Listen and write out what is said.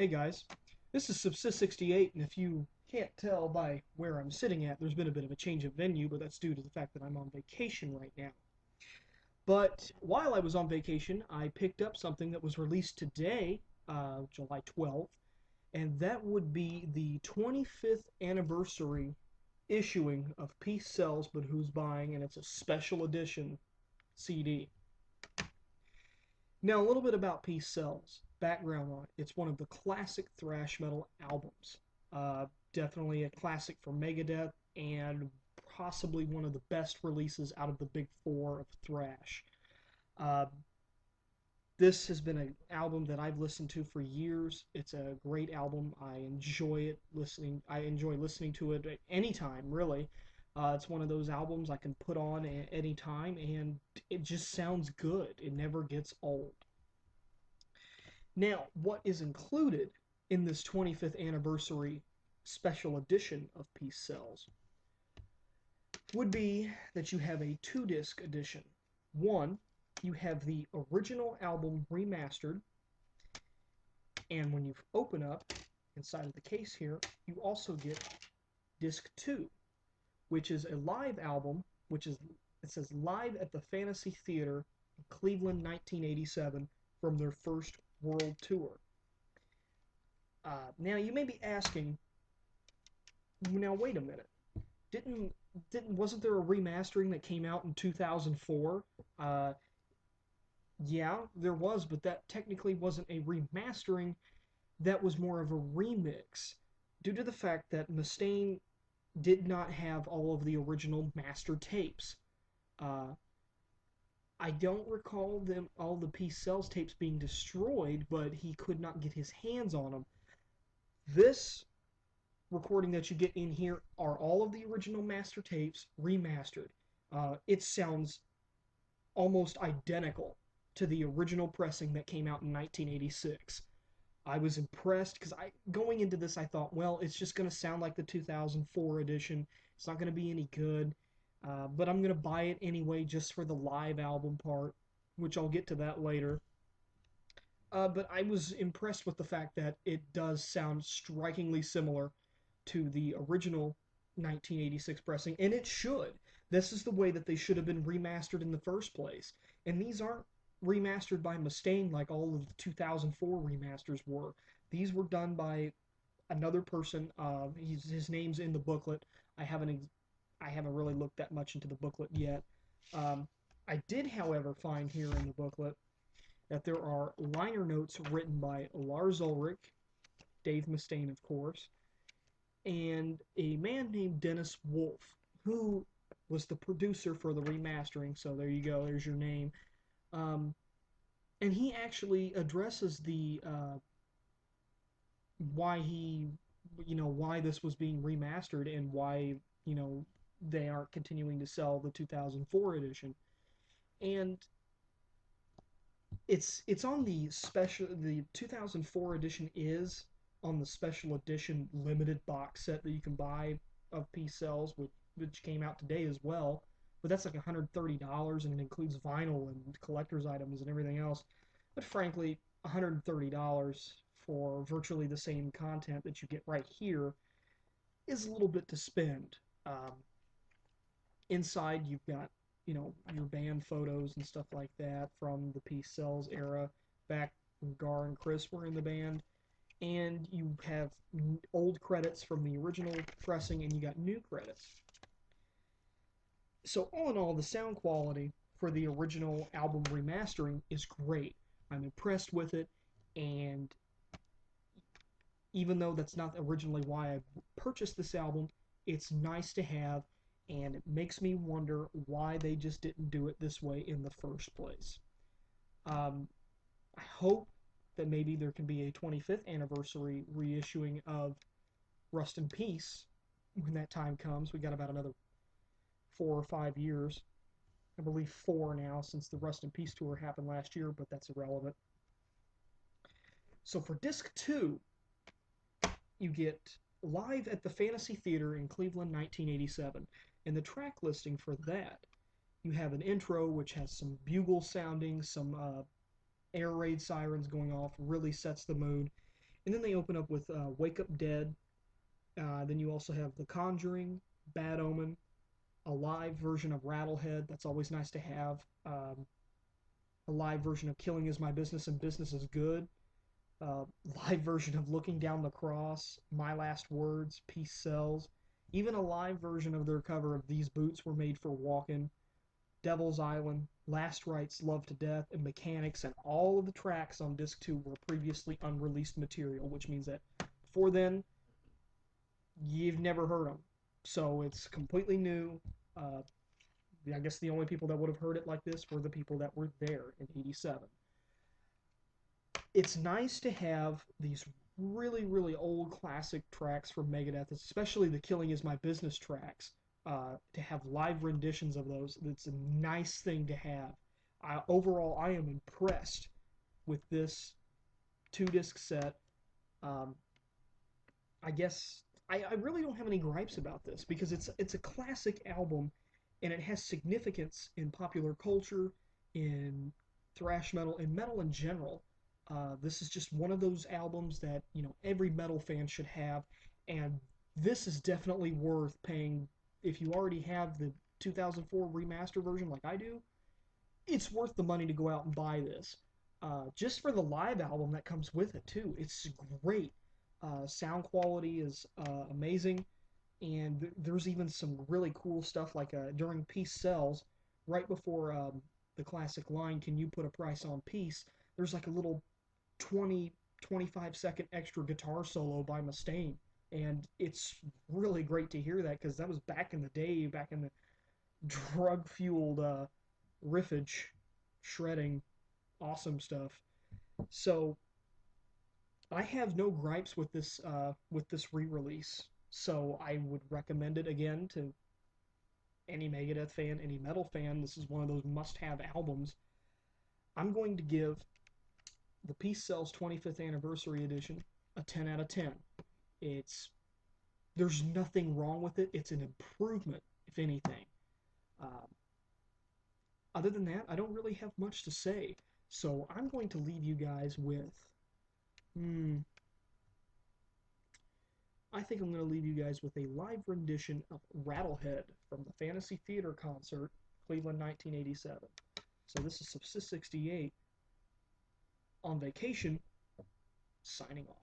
Hey guys, this is Subsist68, and if you can't tell by where I'm sitting at, there's been a bit of a change of venue, but that's due to the fact that I'm on vacation right now. But while I was on vacation, I picked up something that was released today, July 12th, and that would be the 25th anniversary issuing of Peace Sells But Who's Buying, and it's a special edition CD. Now, a little bit about Peace Sells. Background on it. It's one of the classic thrash metal albums. Definitely a classic for Megadeth and possibly one of the best releases out of the big four of thrash. Uh, this has been an album that I've listened to for years. It's a great album. I enjoy it listening. I enjoy listening to it at any time, really. It's one of those albums I can put on at any time, and it just sounds good. It never gets old. Now, what is included in this 25th anniversary special edition of Peace Sells would be that you have a two-disc edition. One, you have the original album remastered, and when you open up inside of the case here, you also get disc 2, which is a live album, it says live at the Fantasy Theater in Cleveland 1987 from their first world tour. Now you may be asking, now wait a minute, didn't wasn't there a remastering that came out in 2004? Yeah, there was, but that technically wasn't a remastering. That was more of a remix, due to the fact that Mustaine did not have all of the original master tapes. Uh, I don't recall all the Peace Sells tapes being destroyed, but he could not get his hands on them. This recording that you get in here are all of the original master tapes remastered. It sounds almost identical to the original pressing that came out in 1986. I was impressed because going into this I thought, well, it's just going to sound like the 2004 edition. It's not going to be any good, but I'm going to buy it anyway just for the live album part, which I'll get to that later. But I was impressed with the fact that it does sound strikingly similar to the original 1986 pressing, and it should. This is the way that they should have been remastered in the first place. And these aren't remastered by Mustaine like all of the 2004 remasters were. These were done by another person. His name's in the booklet. I haven't really looked that much into the booklet yet. I did, however, find here in the booklet that there are liner notes written by Lars Ulrich, Dave Mustaine, of course, and a man named Dennis Wolf, who was the producer for the remastering. So there you go, there's your name. And he actually addresses the why why this was being remastered and why they aren't continuing to sell the 2004 edition. And it's on the 2004 edition is on the special edition limited box set that you can buy of Peace Sells, which came out today as well. But that's like $130, and it includes vinyl and collector's items and everything else. But frankly, $130 for virtually the same content that you get right here is a little bit to spend. Inside, you've got your band photos and stuff like that from the Peace Sells era, back when Gar and Chris were in the band, and you have old credits from the original pressing, and you got new credits. So all in all, the sound quality for the original album remastering is great. I'm impressed with it, and even though that's not originally why I purchased this album, it's nice to have, and it makes me wonder why they just didn't do it this way in the first place. I hope that maybe there can be a 25th anniversary reissuing of Rust in Peace when that time comes. We got about another 4 or 5 years. I believe 4 now, since the Rust in Peace tour happened last year, but that's irrelevant. So for disc 2, you get Live at the Fantasy Theater in Cleveland 1987. And the track listing for that, you have an intro which has some bugle sounding, some air raid sirens going off, really sets the mood. And then they open up with Wake Up Dead. Then you also have The Conjuring, Bad Omen, a live version of Rattlehead. That's always nice to have. A live version of Killing Is My Business and Business Is Good. Uh, Live version of Looking Down the Cross, My Last Words, Peace Sells. Even a live version of their cover of These Boots Were Made for Walking, Devil's Island, Last Rites, Love to Death, and Mechanics, and all of the tracks on disc 2 were previously unreleased material, which means that before then, you've never heard them. So it's completely new. Uh, I guess the only people that would have heard it like this were the people that were there in '87. It's nice to have these really, really old classic tracks from Megadeth, especially the Killing Is My Business tracks, to have live renditions of those. It's a nice thing to have. Overall, I am impressed with this two-disc set. Um, I guess I really don't have any gripes about this because it's a classic album and it has significance in popular culture, in thrash metal, and metal in general. This is just one of those albums that every metal fan should have, and this is definitely worth paying. If you already have the 2004 remaster version like I do, it's worth the money to go out and buy this. Just for the live album that comes with it too. It's great. Sound quality is amazing, and there's even some really cool stuff like during Peace Sells, right before the classic line, "Can you put a price on peace?" There's like a little 20-25 second extra guitar solo by Mustaine, and it's really great to hear that because that was back in the day, back in the drug fueled riffage, shredding, awesome stuff. So I have no gripes with this re-release. So I would recommend it again to any Megadeth fan, any metal fan. This is one of those must-have albums. I'm going to give the Peace Sells 25th Anniversary Edition a 10 out of 10. It's There's nothing wrong with it. It's an improvement, if anything. Um, Other than that, I don't really have much to say. So I'm going to leave you guys with. Hmm, I think I'm going to leave you guys with a live rendition of Rattlehead from the Fantasy Theater concert, Cleveland 1987. So this is Subsist 68 on vacation, signing off.